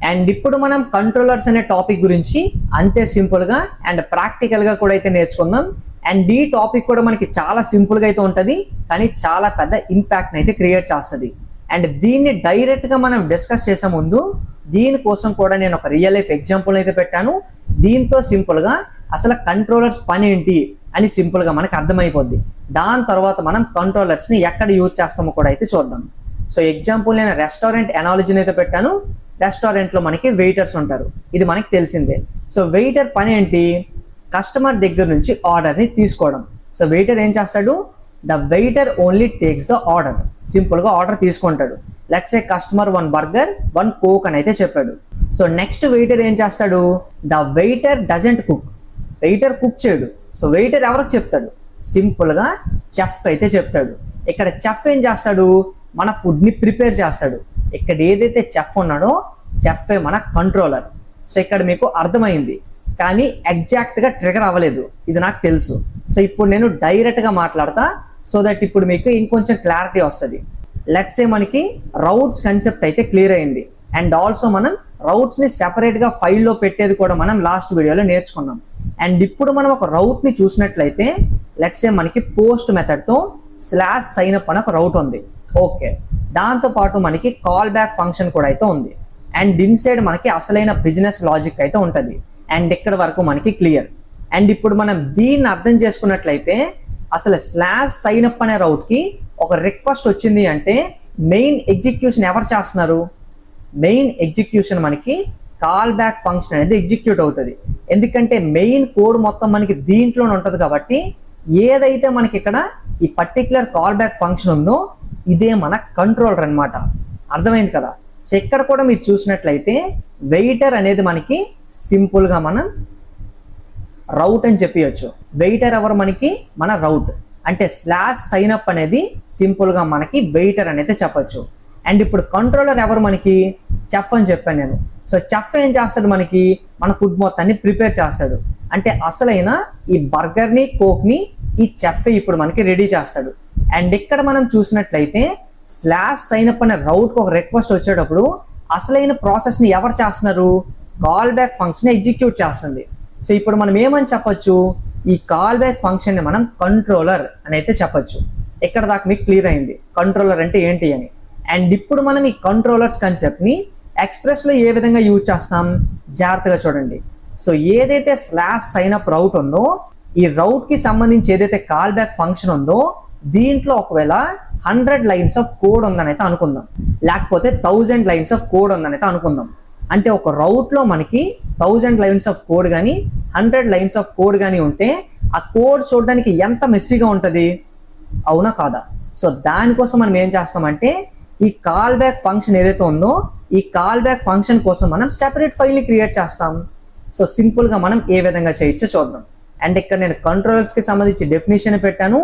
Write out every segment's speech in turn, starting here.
And ఇప్పుడు మనం controllers అనే టాపిక్ గురించి అంతే సింపుల్గా అండ్ ప్రాక్టికల్గా కూడా అయితే నేర్చుకుందాం. అండ్ ఈ టాపిక్ కూడా మనకి చాలా సింపుల్గా అయితే ఉంటుంది, కానీ చాలా పెద్ద ఇంపాక్ట్ని అయితే క్రియేట్ చేస్తుంది. అండ్ దీన్ని డైరెక్ట్గా మనం డిస్కస్ చేసే ముందు దీనికోసం కూడా నేను ఒక రియల్ లైఫ్ ఎగ్జాంపుల్ అయితే పెట్టాను. దీంతో సింపుల్గా అసలు కంట్రోలర్స్ పని ఏంటి అని సింపుల్గా మనకు అర్థమైపోద్ది. దాని తర్వాత మనం కంట్రోలర్స్ని ఎక్కడ యూజ్ చేస్తామో కూడా అయితే చూద్దాం. సో ఎగ్జాంపుల్ నేను రెస్టారెంట్ అనాలజీని అయితే పెట్టాను. రెస్టారెంట్లో మనకి వెయిటర్స్ ఉంటారు, ఇది మనకి తెలిసిందే. సో వెయిటర్ పని ఏంటి? కస్టమర్ దగ్గర నుంచి ఆర్డర్ని తీసుకోవడం. సో వెయిటర్ ఏం చేస్తాడు? The waiter only takes the order. సింపుల్గా ఆర్డర్ తీసుకుంటాడు. Let's A customer 1 burger 1 coke అని అయితే చెప్పాడు. సో నెక్స్ట్ వెయిటర్ ఏం చేస్తాడు? The waiter doesn't cook. Waiter cook చేయడు. సో వెయిటర్ ఎవరికి చెప్తాడు? సింపుల్గా చెఫ్కి అయితే చెప్తాడు. ఇక్కడ చెఫ్ ఏం చేస్తాడు? మన ఫుడ్ని ప్రిపేర్ చేస్తాడు. ఇక్కడ ఏదైతే చెఫ్ ఉన్నాడో చెఫే మన కంట్రోలర్. సో ఇక్కడ మీకు అర్థమైంది, కానీ ఎగ్జాక్ట్గా ట్రిగర్ అవ్వలేదు, ఇది నాకు తెలుసు. సో ఇప్పుడు నేను డైరెక్ట్గా మాట్లాడతా, సో దట్ ఇప్పుడు మీకు ఇంకొంచెం క్లారిటీ వస్తుంది. లెట్స్ ఏ మనకి రౌట్స్ కన్సెప్ట్ అయితే క్లియర్ అయింది. అండ్ ఆల్సో మనం రౌట్స్ని సెపరేట్గా ఫైల్లో పెట్టేది కూడా మనం లాస్ట్ వీడియోలో నేర్చుకున్నాం. అండ్ ఇప్పుడు మనం ఒక రౌట్ని చూసినట్లయితే లెట్స్ ఏ మనకి పోస్ట్ మెథడ్తో /signup అని ఒక రౌట్ ఉంది. ఓకే, దాంతోపాటు మనకి కాల్ బ్యాక్ ఫంక్షన్ కూడా అయితే ఉంది. అండ్ ఇన్సైడ్ మనకి అసలైన బిజినెస్ లాజిక్ అయితే ఉంటుంది. అండ్ ఇక్కడ వరకు మనకి క్లియర్. అండ్ ఇప్పుడు మనం దీన్ని అర్థం చేసుకున్నట్లయితే అసలు /signup అనే రౌట్కి ఒక రిక్వెస్ట్ వచ్చింది అంటే మెయిన్ ఎగ్జిక్యూషన్ ఎవరు చేస్తున్నారు? మెయిన్ ఎగ్జిక్యూషన్ మనకి కాల్ బ్యాక్ ఫంక్షన్ అనేది ఎగ్జిక్యూట్ అవుతుంది. ఎందుకంటే మెయిన్ కోడ్ మొత్తం మనకి దీంట్లోనే ఉంటుంది కాబట్టి ఏదైతే మనకి ఇక్కడ ఈ పర్టిక్యులర్ కాల్ బ్యాక్ ఫంక్షన్ ఉందో ఇదే మన కంట్రోలర్ అన్నమాట. అర్థమైంది కదా? సో ఇక్కడ కూడా మీరు చూసినట్లయితే వెయిటర్ అనేది మనకి సింపుల్గా మనం రౌట్ అని చెప్పవచ్చు. వెయిటర్ ఎవరు? మనకి మన రౌట్. అంటే /signup అనేది సింపుల్గా మనకి వెయిటర్ అనేది చెప్పచ్చు. అండ్ ఇప్పుడు కంట్రోలర్ ఎవరు? మనకి చెఫ్ అని చెప్పాను నేను. సో చెఫ్ ఏం చేస్తాడు? మనకి మన ఫుడ్ మొత్తాన్ని ప్రిపేర్ చేస్తాడు. అంటే అసలైన ఈ బర్గర్ని కోక్ని ఈ చెఫ్ ఇప్పుడు మనకి రెడీ చేస్తాడు. అండ్ ఇక్కడ మనం చూసినట్లయితే /signup అనే రౌట్కి ఒక రిక్వెస్ట్ వచ్చేటప్పుడు అసలైన ప్రాసెస్ని ఎవరు చేస్తున్నారు? కాల్ బ్యాక్ ఫంక్షన్ ఎగ్జిక్యూట్ చేస్తుంది. సో ఇప్పుడు మనం ఏమని చెప్పచ్చు? ఈ కాల్ బ్యాక్ ఫంక్షన్ని మనం కంట్రోలర్ అని అయితే చెప్పచ్చు. ఇక్కడ దాకా మీకు క్లియర్ అయింది కంట్రోలర్ అంటే ఏంటి అని. అండ్ ఇప్పుడు మనం ఈ కంట్రోలర్స్ కాన్సెప్ట్ని ఎక్స్ప్రెస్లో ఏ విధంగా యూజ్ చేస్తాం జాగ్రత్తగా చూడండి. సో ఏదైతే /signup రౌట్ ఉందో ఈ రౌట్కి సంబంధించి ఏదైతే కాల్ బ్యాక్ ఫంక్షన్ ఉందో దీంట్లో ఒకవేళ 100 లైన్స్ ఆఫ్ కోడ్ ఉందని అయితే అనుకుందాం, లేకపోతే 1000 లైన్స్ ఆఫ్ కోడ్ ఉందని అయితే అనుకుందాం. అంటే ఒక రౌట్లో మనకి 1000 లైన్స్ ఆఫ్ కోడ్ కానీ 100 లైన్స్ ఆఫ్ కోడ్ కానీ ఉంటే ఆ కోడ్ చూడడానికి ఎంత మెస్సీగా ఉంటుంది, అవునా కాదా? సో దానికోసం మనం ఏం చేస్తామంటే ఈ కాల్ బ్యాక్ ఫంక్షన్ ఏదైతే ఉందో ఈ కాల్ బ్యాక్ ఫంక్షన్ కోసం మనం సెపరేట్ ఫైల్ని క్రియేట్ చేస్తాం. సో సింపుల్గా మనం ఏ విధంగా చేయొచ్చో చూద్దాం. అండ్ ఇక్కడ నేను కంట్రోలర్స్కి సంబంధించి డెఫినేషన్ పెట్టాను,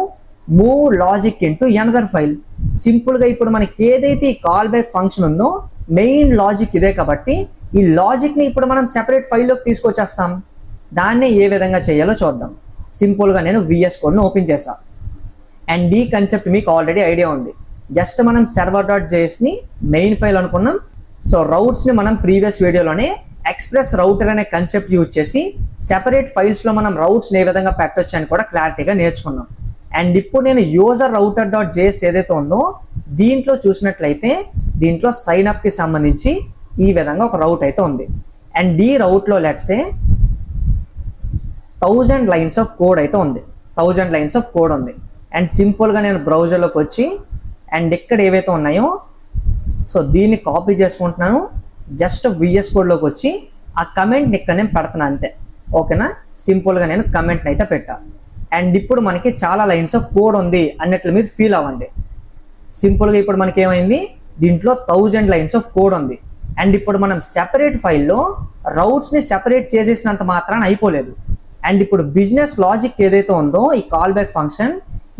move logic into another file. సింపుల్గా ఇప్పుడు మనకి ఏదైతే ఈ కాల్ బ్యాక్ ఫంక్షన్ ఉందో మెయిన్ లాజిక్ ఇదే కాబట్టి ఈ లాజిక్ని ఇప్పుడు మనం సెపరేట్ ఫైల్లోకి తీసుకొచ్చేస్తాం. దాన్ని ఏ విధంగా చేయాలో చూద్దాం. సింపుల్గా నేను VS కోడ్ని ఓపెన్ చేస్తాను. అండ్ ఈ కన్సెప్ట్ మీకు ఆల్రెడీ ఐడియా ఉంది. జస్ట్ మనం server.jsని మెయిన్ ఫైల్ అనుకున్నాం. సో రౌట్స్ని మనం ప్రీవియస్ వీడియోలోనే ఎక్స్ప్రెస్ రౌటర్ అనే కన్సెప్ట్ యూజ్ చేసి సెపరేట్ ఫైల్స్లో మనం రౌట్స్ని ఏ విధంగా పెట్టొచ్చు అని కూడా క్లారిటీగా నేర్చుకున్నాం. అండ్ ఇప్పుడు నేను యూజర్ router.js ఏదైతే ఉందో దీంట్లో చూసినట్లయితే దీంట్లో signup కి సంబంధించి ఈ విధంగా ఒక రౌట్ అయితే ఉంది. అండ్ ఈ రౌట్లో let's a 1000 lines of code అయితే ఉంది. 1000 లైన్స్ ఆఫ్ కోడ్ ఉంది. అండ్ సింపుల్గా నేను బ్రౌజర్లోకి వచ్చి అండ్ ఇక్కడ ఏవైతే ఉన్నాయో సో దీన్ని కాపీ చేసుకుంటున్నాను. జస్ట్ VS కోడ్లోకి వచ్చి ఆ కమెంట్ని ఇక్కడ నేను పెడుతున్నాను అంతే. ఓకేనా? సింపుల్గా నేను కమెంట్ని అయితే పెట్టా. అండ్ ఇప్పుడు మనకి చాలా లైన్స్ ఆఫ్ కోడ్ ఉంది అన్నట్లు మీరు ఫీల్ అవ్వండి. సింపుల్గా ఇప్పుడు మనకి ఏమైంది? దీంట్లో 1000 లైన్స్ ఆఫ్ కోడ్ ఉంది. అండ్ ఇప్పుడు మనం సెపరేట్ ఫైల్లో రౌట్స్ని సెపరేట్ చేసేసినంత మాత్రాన అయిపోలేదు. అండ్ ఇప్పుడు బిజినెస్ లాజిక్ ఏదైతే ఉందో ఈ కాల్ బ్యాక్ ఫంక్షన్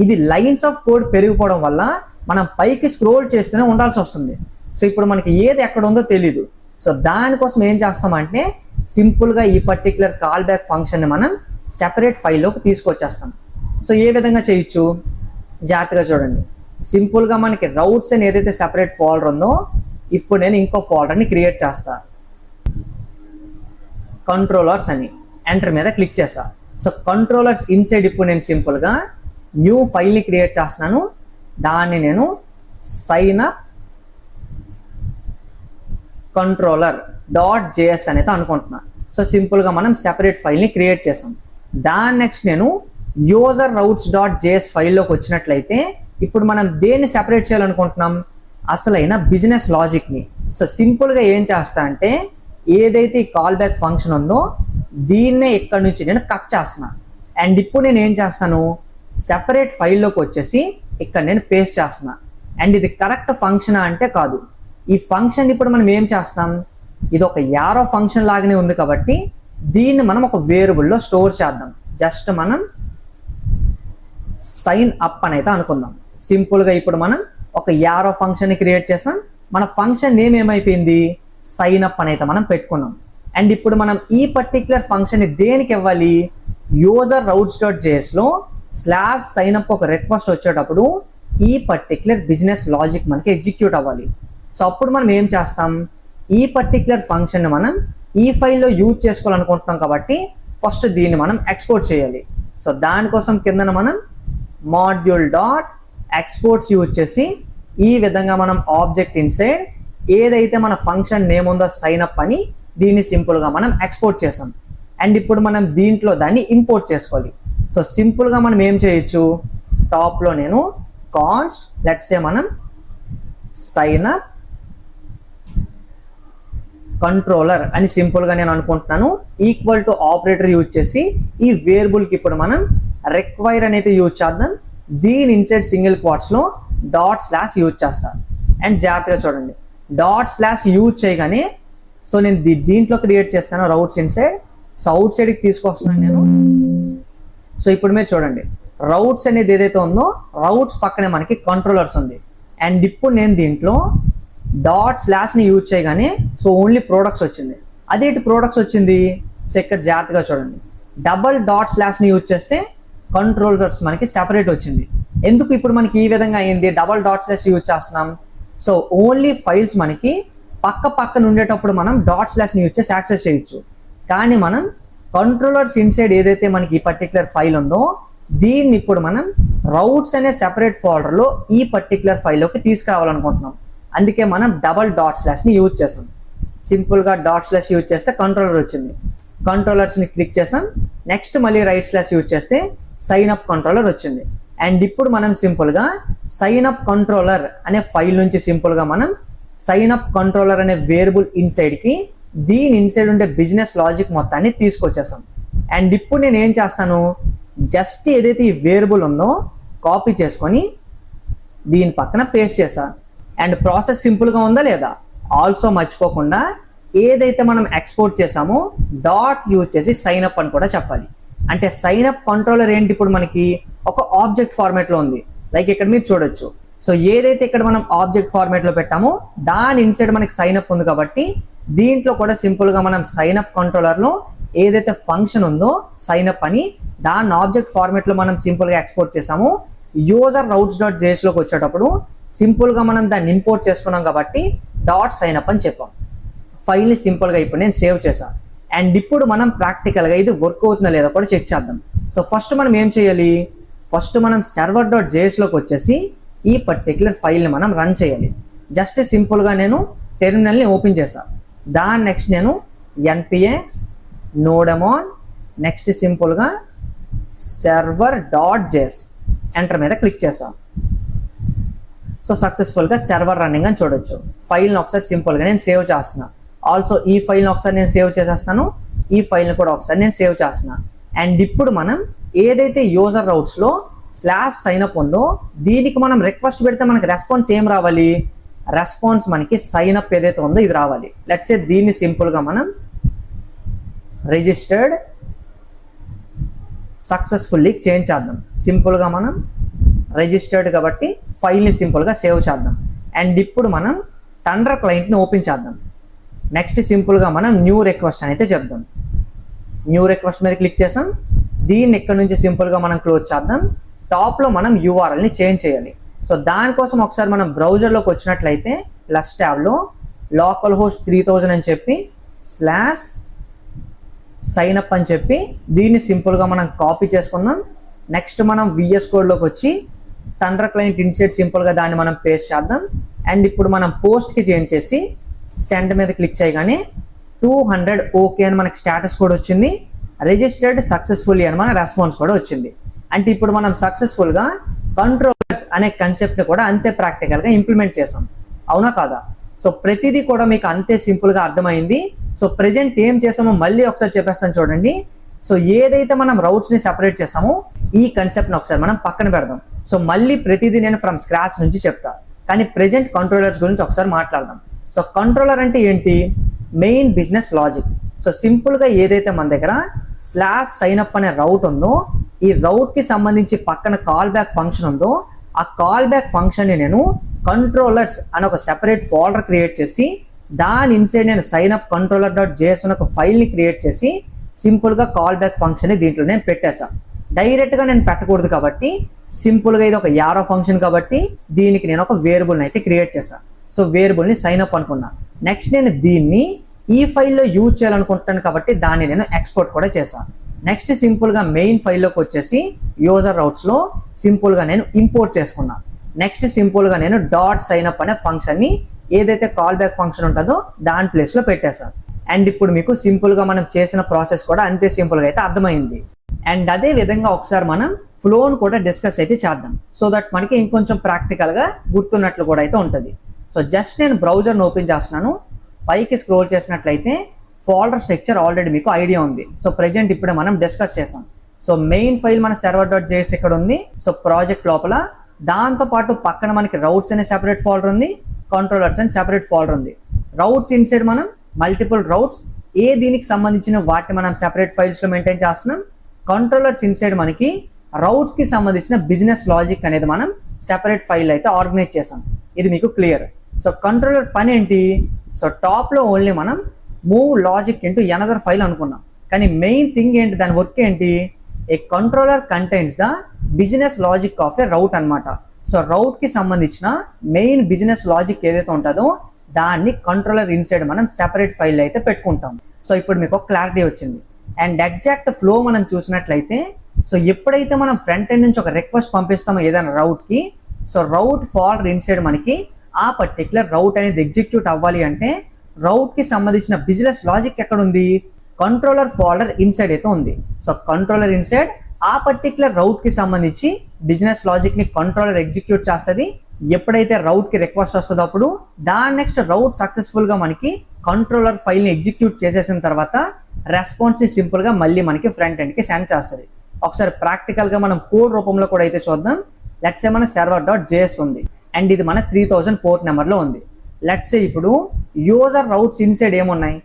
ఇది లైన్స్ ఆఫ్ కోడ్ పెరిగిపోవడం వల్ల మనం పైకి స్క్రోల్ చేస్తూనే ఉండాల్సి వస్తుంది. సో ఇప్పుడు మనకి ఏది ఎక్కడ ఉందో తెలీదు. సో దానికోసం ఏం చేస్తామంటే సింపుల్గా ఈ పర్టిక్యులర్ కాల్ బ్యాక్ ఫంక్షన్ని మనం సెపరేట్ ఫైల్లోకి తీసుకొచ్చేస్తాం. సో ఏ విధంగా చేయొచ్చు జాగ్రత్తగా చూడండి. సింపుల్గా మనకి రౌట్స్ అని ఏదైతే సెపరేట్ ఫోల్డర్ ఉందో ఇప్పుడు నేను ఇంకో ఫోల్డర్ని క్రియేట్ చేస్తాను. కంట్రోలర్స్ అని ఎంటర్ మీద క్లిక్ చేసా. సో కంట్రోలర్స్ ఇన్సైడ్ ఇప్పుడు నేను సింపుల్గా న్యూ ఫైల్ని క్రియేట్ చేస్తున్నాను. దాన్ని నేను సైన్ అప్ కంట్రోలర్ .js అనేది అనుకుంటున్నాను. సో సింపుల్గా మనం సెపరేట్ ఫైల్ని క్రియేట్ చేసాం. దాని నెక్స్ట్ నేను యూజర్ రౌట్స్ .js ఫైల్లోకి వచ్చినట్లయితే ఇప్పుడు మనం దేన్ని సెపరేట్ చేయాలనుకుంటున్నాం, అసలైన బిజినెస్ లాజిక్ని. సో సింపుల్గా ఏం చేస్తా అంటే ఏదైతే ఈ కాల్ బ్యాక్ ఫంక్షన్ ఉందో దీన్నే ఇక్కడ నుంచి నేను కట్ చేస్తున్నాను. అండ్ ఇప్పుడు నేను ఏం చేస్తాను, సెపరేట్ ఫైల్లోకి వచ్చేసి ఇక్కడ నేను పేస్ట్ చేస్తున్నా. అండ్ ఇది కరెక్ట్ ఫంక్షన్ అంటే కాదు, ఈ ఫంక్షన్ ఇప్పుడు మనం ఏం చేస్తాం, ఇది ఒక యారో ఫంక్షన్ లాగానే ఉంది కాబట్టి దీన్ని మనం ఒక వేరియబుల్లో స్టోర్ చేద్దాం. జస్ట్ మనం సైన్ అప్ అని అయితే అనుకుందాం. సింపుల్గా ఇప్పుడు మనం ఒక యారో ఫంక్షన్ని క్రియేట్ చేసాం. మన ఫంక్షన్ నేమ్ ఏమైపోయింది, సైన్ అప్ అని అయితే మనం పెట్టుకున్నాం. అండ్ ఇప్పుడు మనం ఈ పర్టిక్యులర్ ఫంక్షన్ని దేనికి ఇవ్వాలి, యూజర్ రౌట్స్ .jsలో /signup ఒక రిక్వెస్ట్ వచ్చేటప్పుడు ఈ పర్టిక్యులర్ బిజినెస్ లాజిక్ మనకి ఎగ్జిక్యూట్ అవ్వాలి. సో అప్పుడు మనం ఏం చేస్తాం, ఈ పర్టిక్యులర్ ఫంక్షన్ని మనం ఈ ఫైల్లో యూజ్ చేసుకోవాలనుకుంటున్నాం కాబట్టి ఫస్ట్ దీన్ని మనం ఎక్స్పోర్ట్ చేయాలి. సో దానికోసం కిందన మనం module.exports యూజ్ చేసి ఈ విధంగా మనం ఆబ్జెక్ట్ ఇన్సైడ్ ఏదైతే మన ఫంక్షన్ నేమ్ ఉందో సైన్ అప్ అని దీన్ని సింపుల్గా మనం ఎక్స్పోర్ట్ చేసాం. అండ్ ఇప్పుడు మనం దీంట్లో దాన్ని ఇంపోర్ట్ చేసుకోవాలి. సో సింపుల్గా మనం ఏం చేయొచ్చు, టాప్లో నేను కాన్స్ట్ లెట్స్ సే మనం సైన్ అప్ కంట్రోలర్ అని సింపుల్గా నేను అనుకుంటున్నాను. ఈక్వల్ టు ఆపరేటర్ యూజ్ చేసి ఈ వేరియబుల్కి ఇప్పుడు మనం రిక్వైర్ అనేది యూజ్ చేద్దాం. దీని ఇన్సైడ్ సింగిల్ క్వాట్స్లో ./ యూజ్ చేస్తాను. అండ్ జాగ్రత్తగా చూడండి, ./ యూజ్ చేయగానే సో నేను దీంట్లో క్రియేట్ చేస్తాను రౌట్స్ ఇన్సైడ్. సో అవుట్ సైడ్కి తీసుకొస్తున్నాను నేను. సో ఇప్పుడు మీరు చూడండి, రౌట్స్ అనేది ఏదైతే ఉందో రౌట్స్ పక్కనే మనకి కంట్రోలర్స్ ఉంది. అండ్ ఇప్పుడు నేను దీంట్లో ./ని యూజ్ చేయగానే సో ఓన్లీ ప్రోడక్ట్స్ వచ్చింది. అదేంటి ప్రోడక్ట్స్ వచ్చింది, సో ఇక్కడ జాగ్రత్తగా చూడండి, డబల్ ./ని యూజ్ చేస్తే కంట్రోలర్స్ మనకి సెపరేట్ వచ్చింది. ఎందుకు ఇప్పుడు మనకి ఈ విధంగా అయింది, డబల్ ./ యూజ్ చేస్తున్నాం. సో ఓన్లీ ఫైల్స్ మనకి పక్కన ఉండేటప్పుడు మనం ./ని యూజ్ చేసి యాక్సెస్ చేయొచ్చు. కానీ మనం కంట్రోలర్స్ ఇన్సైడ్ ఏదైతే మనకి ఈ పర్టికులర్ ఫైల్ ఉందో దీన్ని ఇప్పుడు మనం రౌట్స్ అనే సెపరేట్ ఫోల్డర్లో ఈ పర్టికులర్ ఫైల్లోకి తీసుకురావాలనుకుంటున్నాం. అందుకే మనం డబల్ ./ని యూజ్ చేసాం. సింపుల్గా ./ యూజ్ చేస్తే కంట్రోలర్ వచ్చింది. కంట్రోలర్స్ని క్లిక్ చేసాం. నెక్స్ట్ మళ్ళీ // యూజ్ చేస్తే సైన్ అప్ కంట్రోలర్ వచ్చింది. అండ్ ఇప్పుడు మనం సింపుల్గా సైన్ అప్ కంట్రోలర్ అనే ఫైల్ నుంచి సింపుల్గా మనం సైన్ అప్ కంట్రోలర్ అనే వేరియబుల్ ఇన్సైడ్కి దీని ఇన్సైడ్ ఉండే బిజినెస్ లాజిక్ మొత్తాన్ని తీసుకొచ్చేసాం. అండ్ ఇప్పుడు నేను ఏం చేస్తాను, జస్ట్ ఏదైతే ఈ వేరియబుల్ ఉందో కాపీ చేసుకొని దీని పక్కన పేస్ట్ చేశాను. అండ్ ప్రాసెస్ సింపుల్గా ఉందా లేదా, ఆల్సో మర్చిపోకుండా ఏదైతే మనం ఎక్స్పోర్ట్ చేసామో యూజ్ చేసి సైన్ అప్ అని కూడా చెప్పాలి. అంటే సైన్ అప్ కంట్రోలర్ ఏంటి, ఇప్పుడు మనకి ఒక ఆబ్జెక్ట్ ఫార్మేట్లో ఉంది. లైక్ ఇక్కడ మీరు చూడొచ్చు. సో ఏదైతే ఇక్కడ మనం ఆబ్జెక్ట్ ఫార్మేట్లో పెట్టామో దాని ఇన్సైడ్ మనకి సైన్ అప్ ఉంది కాబట్టి దీంట్లో కూడా సింపుల్గా మనం సైన్ అప్ కంట్రోలర్లో ఏదైతే ఫంక్షన్ ఉందో సైన్ అప్ అని దాన్ని ఆబ్జెక్ట్ ఫార్మేట్లో మనం సింపుల్గా ఎక్స్పోర్ట్ చేసాము. యూజర్ రౌట్స్ .jsలోకి వచ్చేటప్పుడు సింపుల్గా మనం దాన్ని ఇంపోర్ట్ చేసుకున్నాం కాబట్టి .signup అని చెప్పాం. ఫైల్ని సింపుల్గా ఇప్పుడు నేను సేవ్ చేశాను. అండ్ ఇప్పుడు మనం ప్రాక్టికల్గా ఇది వర్క్ అవుతుందా లేదా కూడా చెక్ చేద్దాం. సో ఫస్ట్ మనం ఏం చేయాలి, ఫస్ట్ మనం server.jsలోకి వచ్చేసి ఈ పర్టిక్యులర్ ఫైల్ని మనం రన్ చేయాలి. జస్ట్ సింపుల్గా నేను టెర్మినల్ని ఓపెన్ చేశాను. దాని నెక్స్ట్ నేను npx nodemon నెక్స్ట్ సింపుల్గా server.js ఎంటర్ మీద క్లిక్ చేశాను. సో సక్సెస్ఫుల్గా సర్వర్ రన్నింగ్ అని చూడొచ్చు. ఫైల్ని ఒకసారి సింపుల్గా నేను సేవ్ చేస్తున్నాను. ఆల్సో ఈ ఫైల్ని ఒకసారి నేను సేవ్ చేసేస్తాను, ఈ ఫైల్ని కూడా ఒకసారి నేను సేవ్ చేస్తున్నాను. అండ్ ఇప్పుడు మనం ఏదైతే యూజర్ రౌట్స్లో /signup ఉందో దీనికి మనం రిక్వెస్ట్ పెడితే మనకి రెస్పాన్స్ ఏం రావాలి, రెస్పాన్స్ మనకి సైన్అప్ ఏదైతే ఉందో ఇది రావాలి. లెట్స్ సే దీన్ని సింపుల్గా మనం రిజిస్టర్డ్ సక్సెస్ఫుల్లీ చేంజ్ చేద్దాం. సింపుల్గా మనం రిజిస్టర్డ్ కాబట్టి ఫైల్ని సింపుల్గా సేవ్ చేద్దాం. అండ్ ఇప్పుడు మనం థండర్ క్లయింట్ని ఓపెన్ చేద్దాం. నెక్స్ట్ సింపుల్గా మనం న్యూ రిక్వెస్ట్ అని అయితే చెప్దాం. న్యూ రిక్వెస్ట్ మీద క్లిక్ చేసాం. దీన్ని ఇక్కడ నుంచి సింపుల్గా మనం క్లోజ్ చేద్దాం. టాప్లో మనం URLని చేంజ్ చేయాలి. సో దానికోసం ఒకసారి మనం బ్రౌజర్లోకి వచ్చినట్లయితే ప్లస్ ట్యాబ్లో లోకల్ హోస్ట్ 3000 అని చెప్పి సైన్ అప్ అని చెప్పి దీన్ని సింపుల్గా మనం కాపీ చేసుకుందాం. నెక్స్ట్ మనం విఎస్ కోడ్లోకి వచ్చి థండర్ క్లయింట్ ఇన్సైడ్ సింపుల్గా దాన్ని మనం పేస్ట్ చేద్దాం. అండ్ ఇప్పుడు మనం పోస్ట్కి చేంజ్ చేసి సెండ్ మీద క్లిక్ చేయగానే 200 ఓకే అని మనకి స్టేటస్ కూడా వచ్చింది. రిజిస్టర్డ్ సక్సెస్ఫుల్లీ అని మన రెస్పాన్స్ కూడా వచ్చింది. అంటే ఇప్పుడు మనం సక్సెస్ఫుల్గా కంట్రోలర్స్ అనే కాన్సెప్ట్ని కూడా అంతే ప్రాక్టికల్గా ఇంప్లిమెంట్ చేసాం, అవునా కాదా? సో ప్రతిదీ కూడా మీకు అంతే సింపుల్గా అర్థమైంది. సో ప్రెజెంట్ ఏం చేసామో మళ్ళీ ఒకసారి చెప్పేస్తాను చూడండి. సో ఏదైతే మనం రౌట్స్ని సెపరేట్ చేసామో ఈ కాన్సెప్ట్ని ఒకసారి మనం పక్కన పెడదాం. సో మళ్ళీ ప్రతిదీ నేను ఫ్రమ్ స్క్రాచ్ నుంచి చెప్తా, కానీ ప్రెజెంట్ కంట్రోలర్స్ గురించి ఒకసారి మాట్లాడదాం. సో కంట్రోలర్ అంటే ఏంటి? Main business logic. సో సింపుల్గా ఏదైతే మన దగ్గర /సైన్అప్ అనే రౌట్ ఉందో ఈ రౌట్కి సంబంధించి పక్కన కాల్ బ్యాక్ ఫంక్షన్ ఉందో ఆ కాల్ బ్యాక్ ఫంక్షన్ని నేను కంట్రోలర్స్ అని ఒక సెపరేట్ ఫోల్డర్ క్రియేట్ చేసి దాని ఇన్సైడ్ నేను సైన్అప్ controller.js అని ఒక ఫైల్ని క్రియేట్ చేసి సింపుల్గా కాల్ బ్యాక్ ఫంక్షన్ని దీంట్లో నేను పెట్టేశాను. డైరెక్ట్గా నేను పెట్టకూడదు కాబట్టి సింపుల్గా ఇది ఒక యారో ఫంక్షన్ కాబట్టి దీనికి నేను ఒక వేరియబుల్ని అయితే క్రియేట్ చేశాను. సో వేరియబుల్ని సైన్అప్ అనుకున్నా. నెక్స్ట్ నేను దీన్ని ఈ ఫైల్లో యూజ్ చేయాలనుకుంటాను కాబట్టి దాన్ని నేను ఎక్స్పోర్ట్ కూడా చేశాను. నెక్స్ట్ సింపుల్గా మెయిన్ ఫైల్లోకి వచ్చేసి యూజర్ రౌట్స్లో సింపుల్గా నేను ఇంపోర్ట్ చేసుకున్నాను. నెక్స్ట్ సింపుల్గా నేను .సైన్అప్ అనే ఫంక్షన్ని ఏదైతే కాల్ బ్యాక్ ఫంక్షన్ ఉంటుందో దాని ప్లేస్లో పెట్టేశాను. అండ్ ఇప్పుడు మీకు సింపుల్గా మనం చేసిన ప్రాసెస్ కూడా అంతే సింపుల్గా అయితే అర్థమైంది. అండ్ అదే విధంగా ఒకసారి మనం ఫ్లోను కూడా డిస్కస్ అయితే చేద్దాం, సో దట్ మనకి ఇంకొంచెం ప్రాక్టికల్గా గుర్తున్నట్లు కూడా అయితే ఉంటుంది. సో జస్ట్ నేను బ్రౌజర్ని ఓపెన్ చేస్తున్నాను. పైకి స్క్రోల్ చేసినట్లయితే ఫోల్డర్ స్ట్రక్చర్ ఆల్రెడీ మీకు ఐడియా ఉంది. సో ప్రెజెంట్ ఇప్పుడే మనం డిస్కస్ చేసాం. సో మెయిన్ ఫైల్ మన server.js ఇక్కడ ఉంది. సో ప్రాజెక్ట్ లోపల దాంతోపాటు పక్కన మనకి రౌట్స్ అనే సెపరేట్ ఫోల్డర్ ఉంది, కంట్రోలర్స్ అని సెపరేట్ ఫోల్డర్ ఉంది. రౌట్స్ ఇన్సైడ్ మనం మల్టిపుల్ రౌట్స్ దీనికి సంబంధించిన వాటిని మనం సెపరేట్ ఫైల్స్లో మెయింటైన్ చేస్తున్నాం. కంట్రోలర్స్ ఇన్సైడ్ మనకి రౌట్స్కి సంబంధించిన బిజినెస్ లాజిక్ అనేది మనం సెపరేట్ ఫైల్ అయితే ఆర్గనైజ్ చేసాం. ఇది మీకు క్లియర్. సో కంట్రోలర్ పని ఏంటి? సో టాప్లో ఓన్లీ మనం move logic into another file అనుకున్నాం, కానీ మెయిన్ థింగ్ ఏంటి, దాని వర్క్ ఏంటి? A controller contains the business logic of a route అనమాట. సో రౌట్కి సంబంధించిన మెయిన్ బిజినెస్ లాజిక్ ఏదైతే ఉంటుందో దాన్ని కంట్రోలర్ ఇన్సైడ్ మనం సెపరేట్ ఫైల్ అయితే పెట్టుకుంటాం. సో ఇప్పుడు మీకు ఒక క్లారిటీ వచ్చింది. అండ్ ఎగ్జాక్ట్ ఫ్లో మనం చూసినట్లయితే సో ఎప్పుడైతే మనం ఫ్రంట్ ఎండ్ నుంచి ఒక రిక్వెస్ట్ పంపిస్తామో ఏదైనా రౌట్కి, సో రౌట్ ఫోల్డర్ ఇన్సైడ్ మనకి ఆ పర్టికులర్ రౌట్ అనేది ఎగ్జిక్యూట్ అవ్వాలి అంటే రౌట్కి సంబంధించిన బిజినెస్ లాజిక్ ఎక్కడ ఉంది? కంట్రోలర్ ఫోల్డర్ ఇన్సైడ్ అయితే ఉంది. సో కంట్రోలర్ ఇన్సైడ్ ఆ పర్టికులర్ రౌట్కి సంబంధించి బిజినెస్ లాజిక్ని కంట్రోలర్ ఎగ్జిక్యూట్ చేస్తుంది. ఎప్పుడైతే రౌట్కి రిక్వెస్ట్ వస్తుందో అప్పుడు దాని నెక్స్ట్ రౌట్ సక్సెస్ఫుల్గా మనకి కంట్రోలర్ ఫైల్ని ఎగ్జిక్యూట్ చేసేసిన తర్వాత రెస్పాన్స్ని సింపుల్గా మళ్ళీ మనకి ఫ్రంట్ ఎండ్కి సెండ్ చేస్తుంది. ఒకసారి ప్రాక్టికల్గా మనం కోడ్ రూపంలో కూడా అయితే చూద్దాం. లెట్స్ సే మన server.js ఉంది అండ్ ఇది మన 3000 పోర్ట్ నెంబర్లో ఉంది. లెట్స్ సే ఇప్పుడు యూజర్ రౌట్స్ ఇన్సైడ్ ఏమున్నాయి?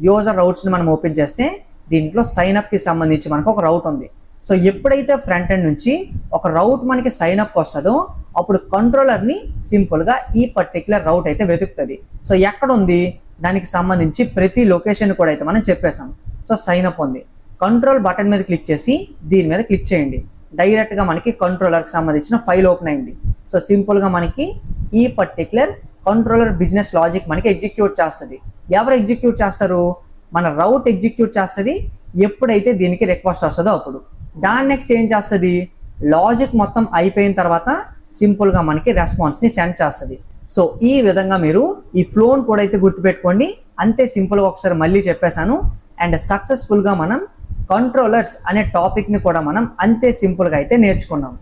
యూజర్ రౌట్స్ని మనం ఓపెన్ చేస్తే దీంట్లో సైన్అప్కి సంబంధించి మనకు ఒక రౌట్ ఉంది. సో ఎప్పుడైతే ఫ్రంట్ ఎండ్ నుంచి ఒక రౌట్ మనకి సైన్అప్కి వస్తుందో అప్పుడు కంట్రోలర్ని సింపుల్గా ఈ పర్టికులర్ రౌట్ అయితే వెతుకుతుంది. సో ఎక్కడ ఉంది దానికి సంబంధించి ప్రతి లొకేషన్ కూడా అయితే మనం చెప్పేసాం. సో సైన్అప్ ఉంది. కంట్రోల్ బటన్ మీద క్లిక్ చేసి దీని మీద క్లిక్ చేయండి. డైరెక్ట్గా మనకి కంట్రోలర్కి సంబంధించిన ఫైల్ ఓపెన్ అయింది. సో సింపుల్గా మనకి ఈ పర్టికులర్ కంట్రోలర్ బిజినెస్ లాజిక్ మనకి ఎగ్జిక్యూట్ చేస్తుంది. ఎవరు ఎగ్జిక్యూట్ చేస్తారు? మన రౌట్ ఎగ్జిక్యూట్ చేస్తుంది ఎప్పుడైతే దీనికి రిక్వెస్ట్ వస్తుందో అప్పుడు. దాని నెక్స్ట్ ఏం చేస్తుంది? లాజిక్ మొత్తం అయిపోయిన తర్వాత సింపుల్గా మనకి రెస్పాన్స్ని సెండ్ చేస్తుంది. సో ఈ విధంగా మీరు ఈ ఫ్లోని కూడా అయితే గుర్తుపెట్టుకోండి. అంతే సింపుల్గా ఒకసారి మళ్ళీ చెప్పేశాను. అండ్ సక్సెస్ఫుల్గా మనం కంట్రోలర్స్ అనే టాపిక్ని కూడా మనం అంతే సింపుల్గా అయితే నేర్చుకున్నాం.